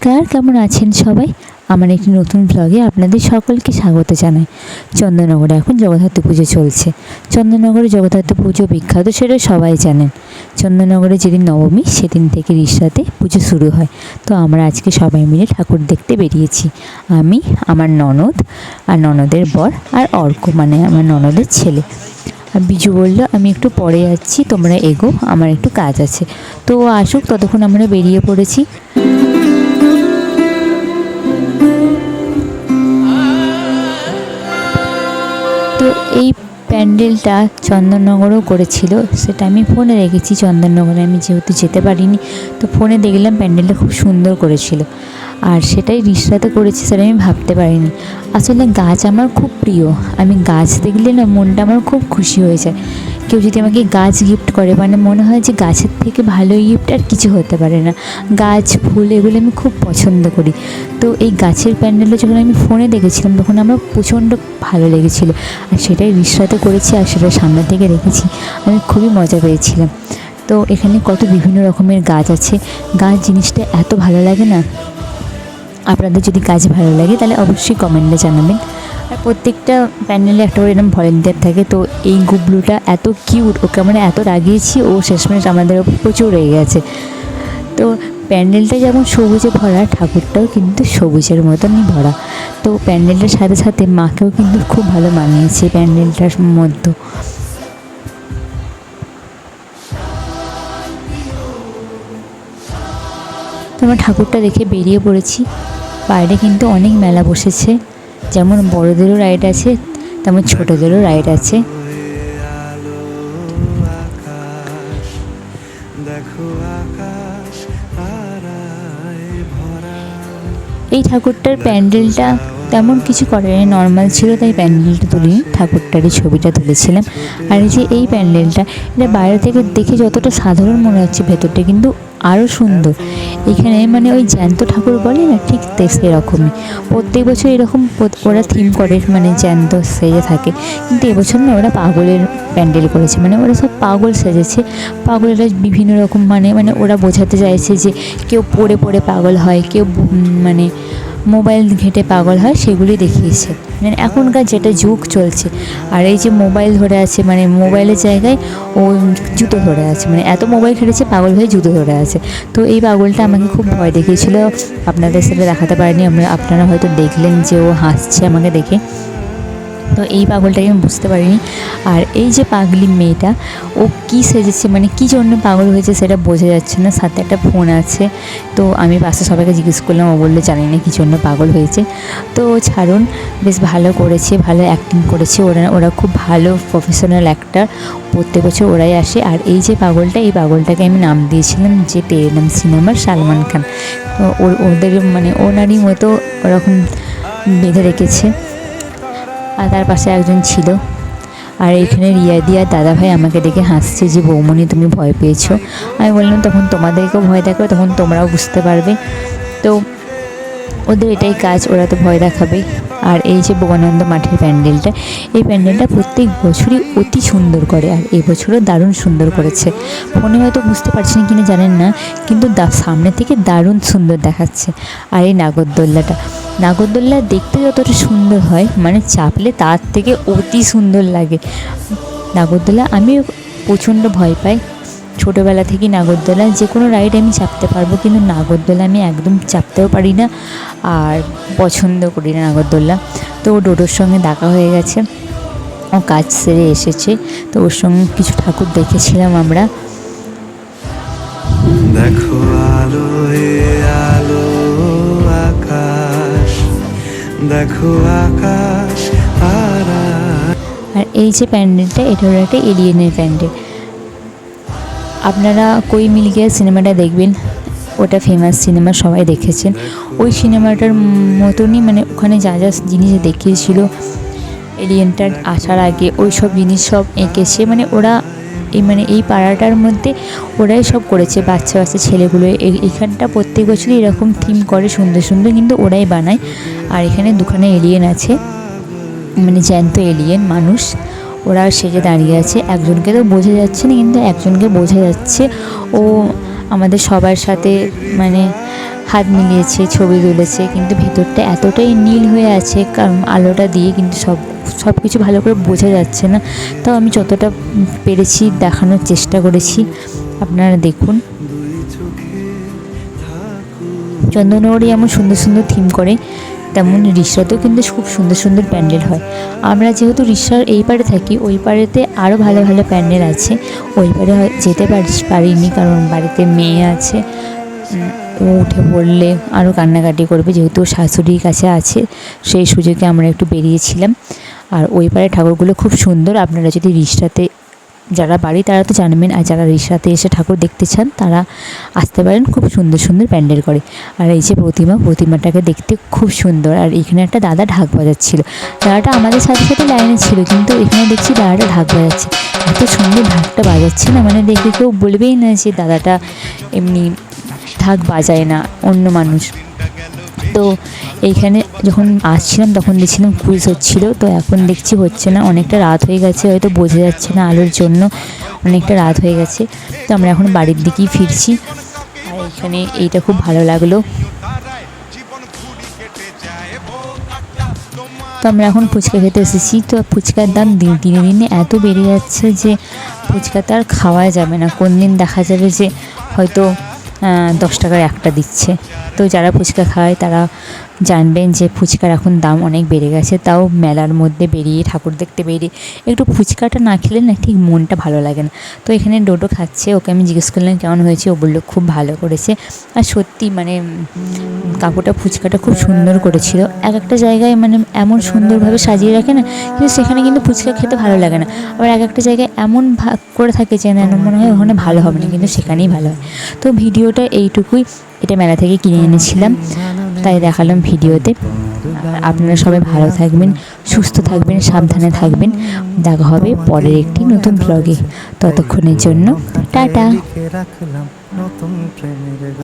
নমস্কার, কেমন আছেন সবাই? আমার একটি নতুন ব্লগে আপনাদের সকলকে স্বাগত জানাই। চন্দননগরে এখন জগদ্ধাত্রী পুজো চলছে। চন্দননগরে জগদ্ধাত্রী পুজো বিখ্যাত, সেটা সবাই জানেন। চন্দননগরে যেদিন নবমী সেদিন থেকে রিসরাতে পুজো শুরু হয়। তো আমরা আজকে সবাই মিলে ঠাকুর দেখতে বেরিয়েছি। আমি, আমার ননদ আর ননদের বর আর অর্ক, মানে আমার ননদের ছেলে। আর বিজু বললো আমি একটু পরে যাচ্ছি, তোমরা এগো, আমার একটু কাজ আছে। তো আসুক, ততক্ষণ আমরা বেরিয়ে পড়েছি। তো এই প্যান্ডেলটা চন্দননগরেও করেছিল, সেটা আমি ফোনে রেখেছি। চন্দননগরে আমি যেহেতু যেতে পারিনি, তো ফোনে দেখলাম প্যান্ডেলটা খুব সুন্দর করেছিল। আর সেটাই রিসরাতে করেছি, সেটা আমি ভাবতে পারিনি। আসলে গাছ আমার খুব প্রিয়। আমি গাছ দেখলে না মনটা আমার খুব খুশি হয়ে যায়। কেউ যদি আমাকে গাছ গিফট করে, মানে মনে হয় যে গাছের থেকে ভালো গিফট আর কিছু হতে পারে না। গাছ, ফুল, এগুলো আমি খুব পছন্দ করি। তো এই গাছের প্যান্ডেলটা যখন আমি ফোনে দেখেছিলাম তখন আমার প্রচণ্ড ভালো লেগেছিলো। আর সেটাই রিসরাতে করেছি, আর সেটা সামনে থেকে রেখেছি। আমি খুবই মজা পেয়েছিলাম। তো এখানে কত বিভিন্ন রকমের গাছ আছে। গাছ জিনিসটা এত ভালো লাগে না। আপনাদের যদি গাছ ভালো লাগে তাহলে অবশ্যই কমেন্টে জানাবেন। আর প্রত্যেকটা প্যান্ডেলে একটা করে এরকম ভলেন্টিয়ার থাকে। তো এই গুবলুটা এত কিউট, ওকে আমরা এত রাগিয়েছি, ও শেষমেশ আমাদের ওপর প্রচুর রেগে গেছে। তো প্যান্ডেলটা যেমন সবুজে ভরা, ঠাকুরটাও কিন্তু সবুজের মতনই ভরা। তো প্যান্ডেলটার সাথে সাথে মাকেও কিন্তু খুব ভালো মানিয়েছে প্যান্ডেলটার মধ্যে। তো আমরা ঠাকুরটা দেখে বেরিয়ে পড়েছি। বাইরে কিন্তু অনেক মেলা বসেছে, যেমন বড়দেরও রাইড আছে তেমন ছোটদেরও রাইড আছে। এই ঠাকুরটার প্যান্ডেলটা তেমন কিছু করেনি, নর্মাল ছিল, তাই প্যান্ডেলটা তুলিনি, ঠাকুরটারই ছবিটা তুলেছিলাম। আর এই যে এই প্যান্ডেলটা, এটা বাইরে থেকে দেখে যতটা সাধারণ মনে হচ্ছে, ভেতরটা কিন্তু আরও সুন্দর। এখানে মানে ওই জ্যান্ত ঠাকুর বলে না, ঠিক সেরকমই প্রত্যেক বছর এরকম ওরা থিম করে, মানে জ্যান্ত সেজে থাকে। কিন্তু এবছর না ওরা পাগলের প্যান্ডেল করেছে, মানে ওরা সব পাগল সেজেছে। পাগলেরা বিভিন্ন রকম, মানে ওরা বোঝাতে চাইছে যে কেউ পড়ে পড়ে পাগল হয়, কেউ মানে মোবাইল ঘেঁটে পাগল হয়, সেগুলি দেখিয়েছে। মানে এখনকার যেটা যুগ চলছে। আর এই যে মোবাইল ধরে আছে, মানে মোবাইলের জায়গায় ও জুতো ধরে আছে, মানে এত মোবাইল ঘেটেছে পাগল হয়ে জুতো ধরে আছে। তো এই পাগলটা আমাকে খুব ভয় দেখিয়েছিল। আপনাদের সাথে দেখাতে পারিনি, আপনারা হয়তো দেখলেন যে ও হাসছে আমাকে দেখে। তো এই পাগলটাকে আমি বুঝতে পারিনি। আর এই যে পাগলি মেয়েটা, ও কী সেজেছে, মানে কী জন্য পাগল হয়েছে সেটা বোঝা যাচ্ছে না। সাথে একটা ফোন আছে। তো আমি পাশে সবাইকে জিজ্ঞেস করলাম, ও বললো জানি না কী জন্য পাগল হয়েছে। তো ছাড়ুন, বেশ ভালো করেছে, ভালো অ্যাক্টিং করেছে। ওরা খুব ভালো প্রফেশনাল অ্যাক্টার, প্রত্যেক বছর ওরাই আসে। আর এই যে পাগলটা, এই পাগলটাকে আমি নাম দিয়েছিলাম যে তেরে নাম সিনেমার সালমান খান। তো ওদের মানে ওনারই মতো ওরকম বেঁধে রেখেছে। আর তার পাশে একজন ছিল। আর এখানে রিয়া দিয়া দাদাভাই আমাকে দেখে হাসছে যে বৌমনি তুমি ভয় পেয়েছো। আমি বললাম তখন তোমাদেরকেও ভয় দেখাবে, তখন তোমরাও বুঝতে পারবে। তো ওদের এটাই কাজ, ওরা তো ভয় দেখাবে। আর এই যে ভোগানন্দ মাঠের প্যান্ডেলটা, এই প্যান্ডেলটা প্রত্যেক বছরই অতি সুন্দর করে, আর এবছরও দারুণ সুন্দর করেছে। ফোনে হয়তো বুঝতে পারছেন কিনা জানেন না, কিন্তু সামনে থেকে দারুণ সুন্দর দেখাচ্ছে। আর এই নাগরদোল্লা দেখতে যতটা সুন্দর হয়, মানে চাপলে তার থেকে অতি সুন্দর লাগে। নাগরদোল্লা আমি প্রচণ্ড ভয় পাই ছোটোবেলা থেকেই। নাগরদোল্লা যে কোনো রাইড আমি চাপতে পারবো, কিন্তু নাগরদোল্লা আমি একদম চাপতেও পারি না, আর পছন্দ করি না নাগরদোল্লা। তো ডোডোর সঙ্গে দেখা হয়ে গেছে, ও কাজ সেরে এসেছে। তো ওর সঙ্গে কিছু ঠাকুর দেখেছিলাম আমরা। দেখো আলো আলো আকাশ, দেখো আকাশ। আর এই যে প্যান্ডেলটা, এটা হলো একটা এলিয়েনের প্যান্ডেল। আপনারা কই মিল গিয়া সিনেমাটা দেখবেন, ওটা ফেমাস সিনেমা, সবাই দেখেছেন। ওই সিনেমাটার মতনই, মানে ওখানে যা যা জিনিস দেখিয়েছিল এলিয়েনটার আসার আগে, ওই সব জিনিস সব এঁকেছে। মানে ওরা এই পাড়াটার মধ্যে ওরাই সব করেছে, বাচ্চা বাচ্চা ছেলেগুলো। এখানটা প্রত্যেক বছরই এরকম থিম করে সুন্দর সুন্দর, কিন্তু ওরাই বানায়। আর এখানে দুখানে এলিয়েন আছে, মানে জ্যান্ত এলিয়েন মানুষ, ওরা সেজে দাঁড়িয়ে আছে। একজনকে তো বোঝা যাচ্ছে না, কিন্তু একজনকে বোঝা যাচ্ছে। ও আমাদের সবার সাথে মানে হাত মিলিয়েছে, ছবি তুলেছে, কিন্তু ভেতরটা এতটাই নীল হয়ে আছে কারণ আলোটা দিয়ে কিন্তু সব কিছু ভালো করে বোঝা যাচ্ছে না। তাও আমি যতটা পেরেছি দেখানোর চেষ্টা করেছি, আপনারা দেখুন। চন্দননগরে যেমন সুন্দর সুন্দর থিম করে, তেমন রিসরাতেও কিন্তু খুব সুন্দর সুন্দর প্যান্ডেল হয়। আমরা যেহেতু রিসরার এই পারে থাকি, ওই পারেতে আরও ভালো ভালো প্যান্ডেল আছে। ওই পারে যেতে পারিনি কারণ বাড়িতে মেয়ে আছে, ও উঠে পড়লে আরও কান্নাকাটি করবে, যেহেতু শাশুড়ির কাছে আছে। সেই সুযোগে আমরা একটু বেরিয়েছিলাম। আর ওই পারে ঠাকুরগুলো খুব সুন্দর। আপনারা যদি রিসরাতে যারা বাড়ি তারা তো জানবেন, আর যারা রিসরাতে এসে ঠাকুর দেখতে চান তারা আসতে পারেন। খুব সুন্দর সুন্দর প্যান্ডেল করে। আর এই যে প্রতিমাটাকে দেখতে খুব সুন্দর। আর এখানে একটা দাদা ঢাক বাজাচ্ছিল। দাদাটা আমাদের সাথে সাথে লাইনে ছিল, কিন্তু এখানে দেখছি দাদাটা ঢাক বাজাচ্ছে। এত সুন্দর ঢাকটা বাজাচ্ছে না, মানে দেখে কেউ বলবেই না যে দাদাটা এমনি ঢাক বাজায় না, অন্য মানুষ। তো এইখানে যখন আসছিলাম তখন দেখছিলাম কুইজ হচ্ছিল, তো এখন দেখছি হচ্ছে না, অনেকটা রাত হয়ে গেছে, হয়তো বোঝা যাচ্ছে না আলোর জন্য, অনেকটা রাত হয়ে গেছে। তো আমরা এখন বাড়ির দিকেই ফিরছি। আর এইখানে এইটা খুব ভালো লাগলো। তো আমরা এখন ফুচকা খেতে এসেছি। তো ফুচকার দাম দিনে দিনে এত বেড়ে যাচ্ছে যে ফুচকা তো আর খাওয়া যাবে না। কোন দিন দেখা যাবে যে হয়তো 10 টাকার একটা দিচ্ছে। তো যারা ফুচকা খায় তারা জানবেন যে ফুচকার এখন দাম অনেক বেড়ে গেছে। তাও মেলার মধ্যে বেরিয়ে, ঠাকুর দেখতে বেরিয়ে একটু ফুচকাটা না খেলে না ঠিক মনটা ভালো লাগে না। তো এখানে ডোডো খাচ্ছে, ওকে আমি জিজ্ঞেস করলাম কেমন হয়েছে, ও বললো খুব ভালো করেছে। আর সত্যি মানে কাকুটা ফুচকাটা খুব সুন্দর করেছিল। এক একটা জায়গায় মানে এমন সুন্দরভাবে সাজিয়ে রাখে না, কিন্তু সেখানে কিন্তু ফুচকা খেতে ভালো লাগে না। আবার এক একটা জায়গায় এমন ভাগ করে থাকে যে না মনে হয় ওখানে ভালো হবে না, কিন্তু সেখানেই ভালো হয়। তো ভিডিওটা এইটুকুই। এটা মেলা থেকে কিনে এনেছিলাম, তাই দেখালাম ভিডিওতে। আপনারা সবাই ভালো থাকবেন, সুস্থ থাকবেন, সাবধানে থাকবেন। দেখা হবে পরের একটি নতুন ব্লগে। ততক্ষণের জন্য টাটা।